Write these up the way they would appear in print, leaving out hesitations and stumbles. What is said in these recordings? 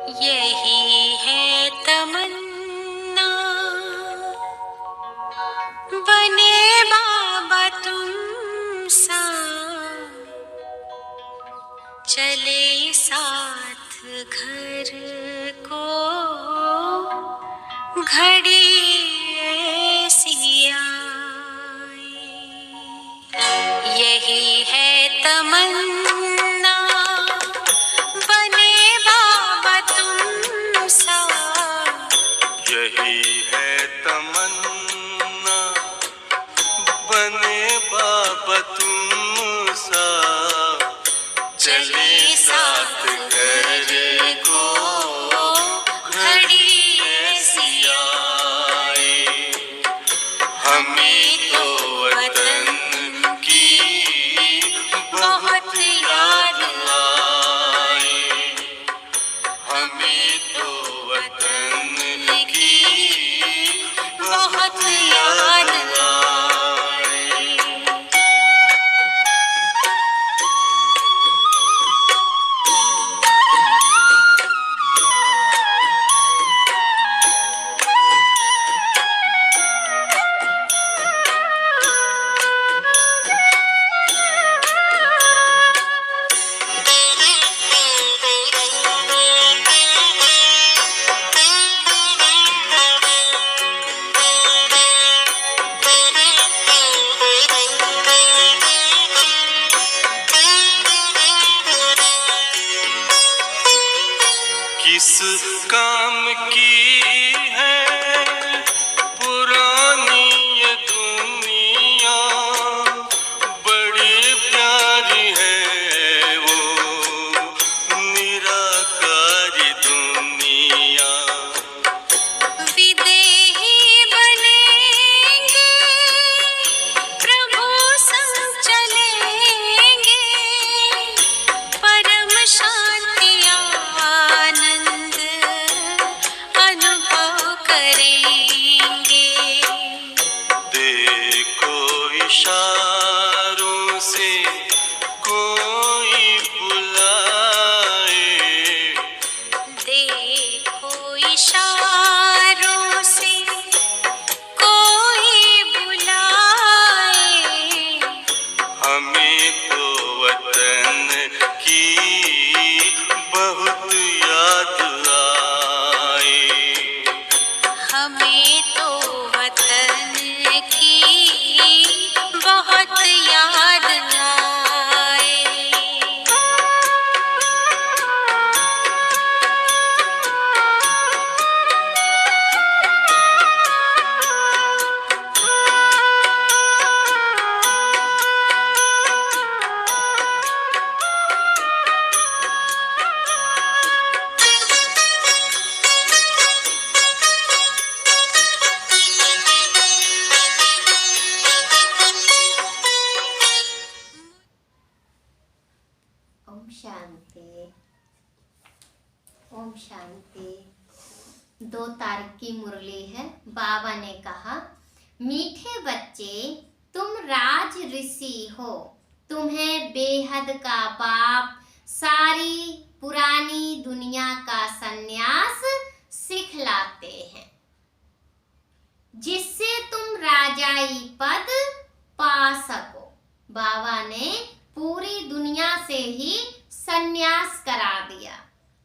यही है तमन्ना, बने बाबा तुम सा, चले साथ घर को घड़ी ऐसी आए। यही है तमन्ना, बने बाबा तुम सा, यही है तमन्ना, बने बाबा तुम सा, चले साथ घर को घड़ी ऐसी आए। हमें तो वतन की बहुत याद आए, हमें तो वतन की बहुत याद आए। किस काम की है पुरानी ये दुनिया, बड़ी प्यारी है वो निराकारी दुनिया। विदेही बनेंगे, प्रभु संग चलेंगे, परम शांति आनंद अनुभव करेंगे। देखो इशारों से कोई बुलाए, देखो इशारों से कोई बुलाए। हमें तो वतन की बहुत याद आए। हमें तो वतन की बहुत याद आए। ओम शांति। ओम शांति। 2 तारीख की मुरली है। बाबा ने कहा, मीठे बच्चे, तुम राज ऋषि हो, तुम्हें बेहद का बाप सारी पुरानी दुनिया का सन्यास सिखलाते हैं, जिससे तुम राजाई पद पा सको। बाबा ने पूरी दुनिया से ही सन्यास करा दिया।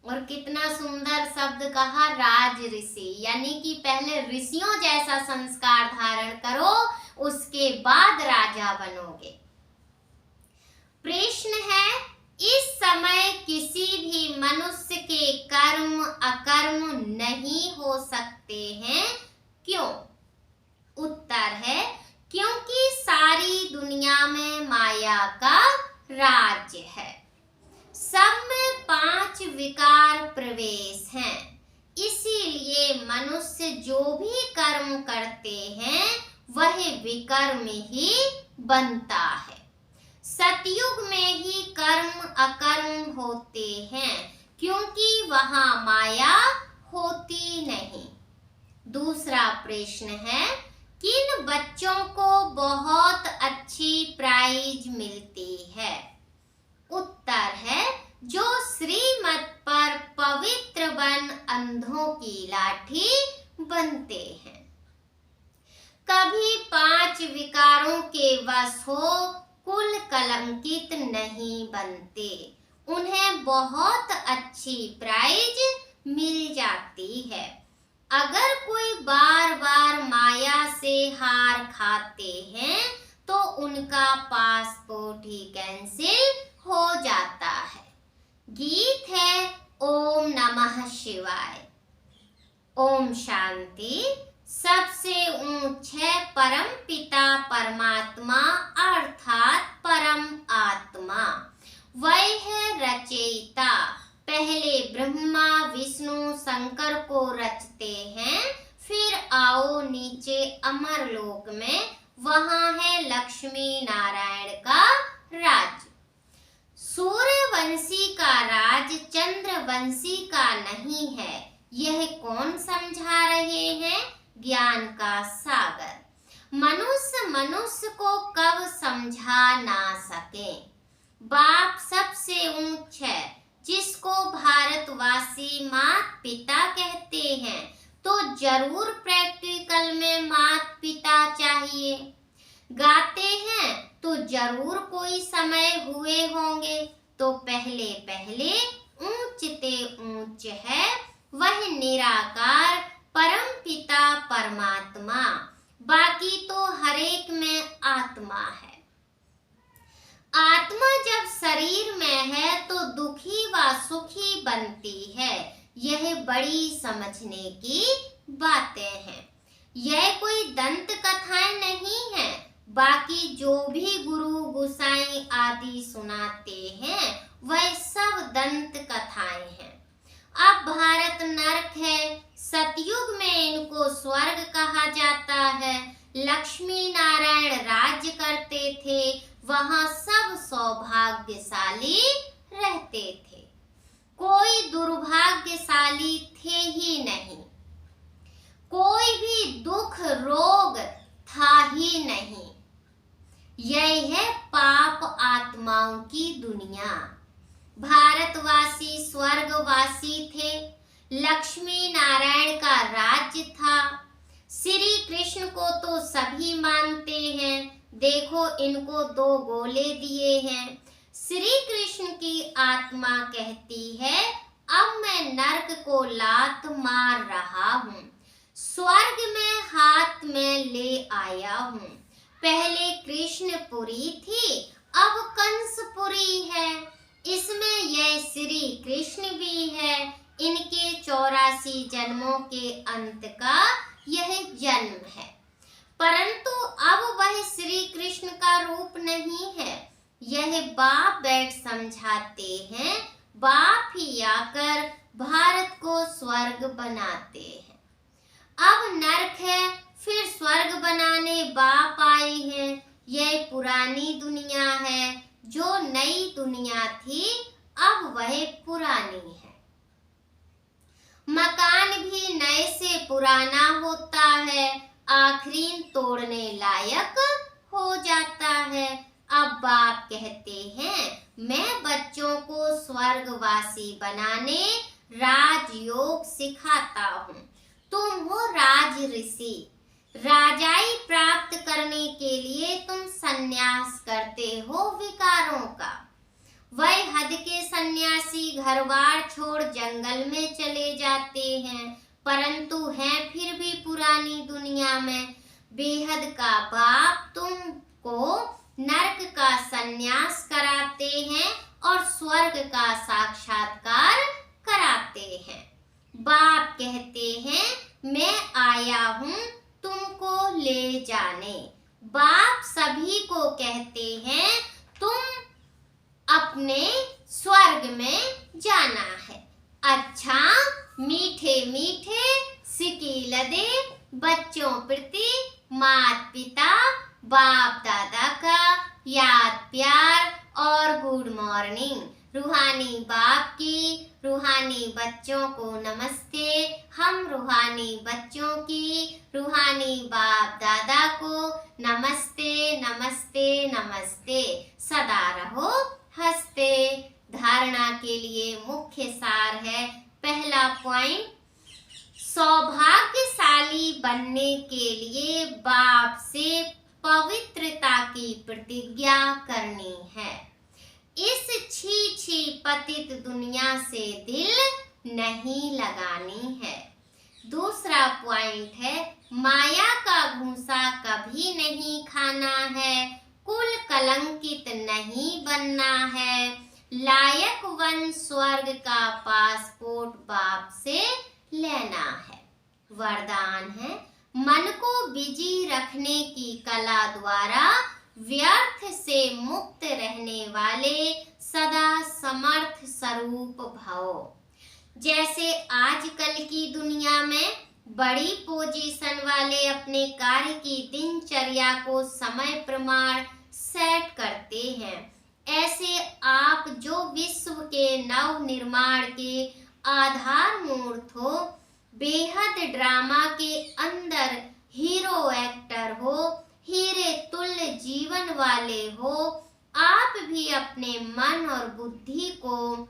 और कितना सुंदर शब्द कहा, राज ऋषि, यानी कि पहले ऋषियों जैसा संस्कार धारण करो, उसके बाद राजा बनोगे। प्रश्न है, इस समय किसी भी मनुष्य के कर्म अकर्म नहीं हो सकते हैं, क्यों? उत्तर है, क्योंकि सारी दुनिया में माया का राज्य है। सब में 5 विकार प्रवेश हैं, इसीलिए मनुष्य जो भी कर्म करते हैं वह विकर्म ही बनता है। सतयुग में ही कर्म अकर्म होते हैं, क्योंकि वहां माया होती नहीं। दूसरा प्रश्न है, किन बच्चों को बहुत अच्छी प्राइज मिलती है? उत्तर है, जो श्रीमत पर पवित्र बन अंधों की लाठी बनते हैं। कभी 5 विकारों के वश हो कुल कलंकित नहीं बनते। उन्हें बहुत अच्छी प्राइज मिल जाती है। अगर कोई बार बार माया से हार खाते हैं तो उनका पासपोर्ट ही कैंसिल हो जाता है। गीत है ओम नमः शिवाय। ओम शांति। सबसे ऊंच है परम पिता परमात्मा अर्थात परम आत्मा। वह है रचयिता। पहले ब्रह्मा विष्णु शंकर को रचते हैं, फिर आओ नीचे अमरलोक में, वहां है लक्ष्मी नारायण का राज। सूर्यवंशी का राज चंद्रवंशी का नहीं है, यह कौन समझा रहे हैं? ज्ञान का सागर। मनुष्य को कब समझा ना सके। बाप सबसे ऊंच है, जिसको भारतवासी मात पिता कहते हैं, तो जरूर प्रैक्टिकल में मात पिता चाहिए। गाते हैं तो जरूर कोई समय हुए होंगे, तो पहले पहले ऊंचते ऊंच है वह निराकार परम पिता परमात्मा। बाकी तो हरेक में आत्मा है। आत्मा जब शरीर में है तो दुखी व सुखी बनती है। यह बड़ी समझने की बातें हैं। यह कोई दंत कथाएं नहीं है। बाकी जो भी गुरु गुसाई आदि सुनाते हैं वह सब दंत कथाएं हैं। अब भारत नरक है, सतयुग में इनको स्वर्ग कहा जाता है। लक्ष्मी नारायण राज्य करते थे, वहां सब सौभाग्यशाली रहते थे। कोई दुर्भाग्यशाली थे ही नहीं। कोई भी दुख रोग था ही नहीं। यह है पाप आत्माओं की दुनिया। भारतवासी स्वर्गवासी थे। लक्ष्मी नारायण का राज्य था। श्री कृष्ण को तो सभी मानते हैं। देखो इनको 2 गोले दिए हैं। श्री कृष्ण की आत्मा कहती है अब मैं नरक को लात मार रहा हूँ, स्वर्ग में हाथ में ले आया हूँ। पहले कृष्णपुरी थी, अब कंसपुरी है। इसमें यह श्री कृष्ण भी है। इनके 84 जन्मों के अंत का यह जन्म है, परंतु अब वह श्री कृष्ण का रूप नहीं है। यह बाप बैठ समझाते हैं। बाप ही आकर भारत को स्वर्ग बनाते हैं। अब नरक है, फिर स्वर्ग बनाने बाप आए हैं। यह पुरानी दुनिया है। जो नई दुनिया थी अब वह पुरानी है। मकान भी नए से पुराना होता है, आखिरीन तोड़ने लायक हो जाता है। अब बाप कहते हैं मैं बच्चों को स्वर्गवासी बनाने राजयोग सिखाता हूँ। तुम हो राज ऋषि। राजाई प्राप्त करने के लिए तुम सन्यास करते हो विकारों का। वह हद के सन्यासी घरबार छोड़ जंगल में चले जाते हैं, परंतु हैं फिर भी पुरानी दुनिया में। बेहद का बाप तुमको नरक का सन्यास कराते हैं और स्वर्ग का साक्षात्कार कराते हैं। बाप कहते हैं मैं आया हूँ तुमको ले जाने। बाप सभी को कहते हैं तुम अपने स्वर्ग में जाना है। अच्छा मीठे मीठे सिकीलदे बच्चों प्रति माता पिता बाप दादा का याद प्यार और गुड मॉर्निंग। रूहानी बाप की रूहानी बच्चों को नमस्ते। हम रूहानी बच्चों की रूहानी बाप दादा को नमस्ते नमस्ते नमस्ते। सदा रहो हंसते। धारणा के लिए मुख्य सार है पहला पॉइंट, सौभाग्यशाली बनने के लिए बाप से पवित्रता की प्रतिज्ञा करनी है। इस छी पतित दुनिया से दिल नहीं लगानी है। दूसरा पॉइंट है, माया का भूसा कभी नहीं खाना है, कुल कलंकित नहीं बनना है, लायक वन स्वर्ग का पासपोर्ट बाप से लेना है। वरदान है, मन को बिजी रखने की कला द्वारा व्यर्थ से मुक्त रहने वाले सदा समर्थ स्वरूप भव। जैसे आजकल की दुनिया में बड़ी पोजीशन वाले अपने कार्य की दिनचर्या को समय प्रमाण सेट करते हैं, ऐसे आप जो विश्व के नव निर्माण के आधार मूर्त हो, बेहद ड्रामा के अंदर हीरो एक्टर हो, हीरे तुल्य जीवन वाले हो, आप भी अपने मन और बुद्धि को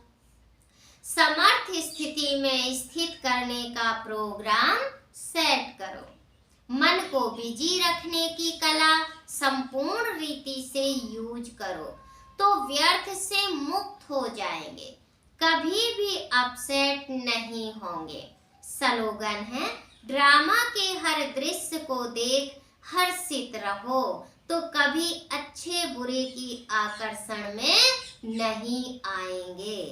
समर्थ स्थिति में स्थित करने का प्रोग्राम सेट करो। मन को बिजी रखने की कला संपूर्ण रीति से यूज करो तो व्यर्थ से मुक्त हो जाएंगे, कभी भी अपसेट नहीं होंगे। स्लोगन है, ड्रामा के हर दृश्य को देख हर्षित रहो तो कभी अच्छे बुरे की आकर्षण में नहीं आएंगे।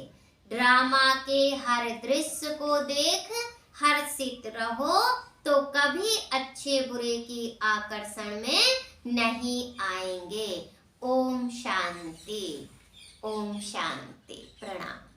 ड्रामा के हर दृश्य को देख हर्षित रहो तो कभी अच्छे बुरे की आकर्षण में नहीं आएंगे। ओम शांति, ओम शांति। प्रणाम।